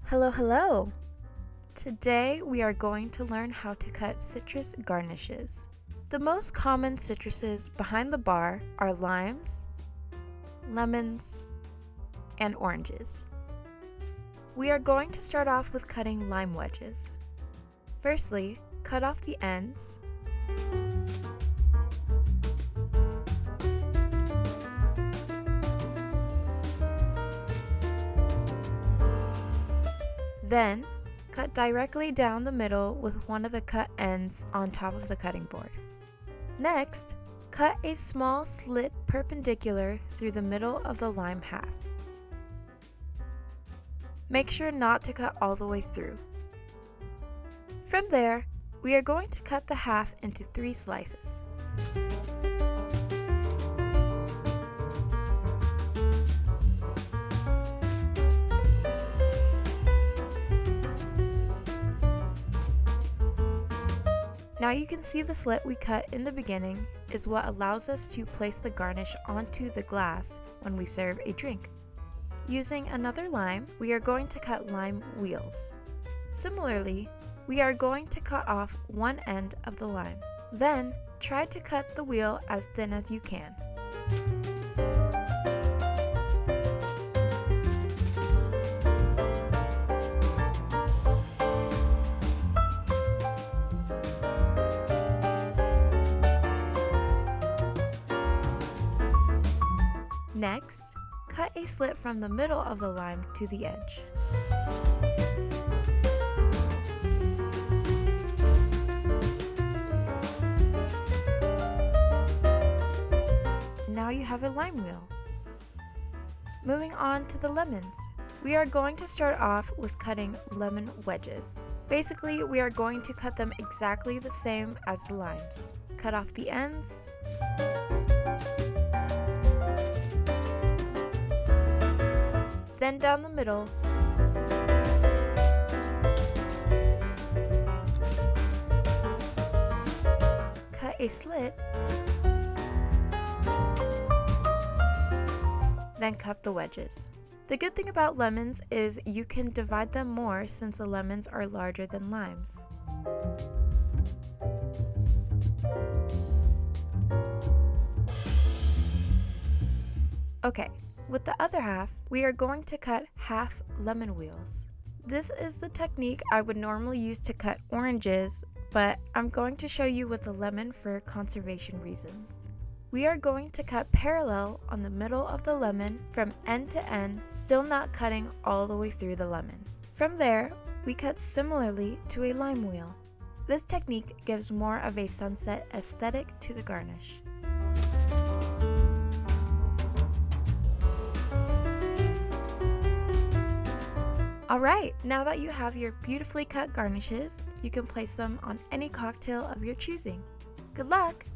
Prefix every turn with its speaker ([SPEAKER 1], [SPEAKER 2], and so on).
[SPEAKER 1] Hello, hello! Today we are going to learn how to cut citrus garnishes. The most common citruses behind the bar are limes, lemons, and oranges. We are going to start off with cutting lime wedges. Firstly, cut off the ends. Then, cut directly down the middle with one of the cut ends on top of the cutting board. Next, cut a small slit perpendicular through the middle of the lime half. Make sure not to cut all the way through. From there, we are going to cut the half into 3 slices. Now you can see the slit we cut in the beginning is what allows us to place the garnish onto the glass when we serve a drink. Using another lime, we are going to cut lime wheels. Similarly, we are going to cut off one end of the lime. Then, try to cut the wheel as thin as you can. Next, cut a slit from the middle of the lime to the edge. Now you have a lime wheel. Moving on to the lemons. We are going to start off with cutting lemon wedges. Basically, we are going to cut them exactly the same as the limes. Cut off the ends. Then down the middle, cut a slit, then cut the wedges. The good thing about lemons is you can divide them more since the lemons are larger than limes. Okay. With the other half, we are going to cut half lemon wheels. This is the technique I would normally use to cut oranges, but I'm going to show you with the lemon for conservation reasons. We are going to cut parallel on the middle of the lemon from end to end, still not cutting all the way through the lemon. From there, we cut similarly to a lime wheel. This technique gives more of a sunset aesthetic to the garnish. Alright, now that you have your beautifully cut garnishes, you can place them on any cocktail of your choosing. Good luck!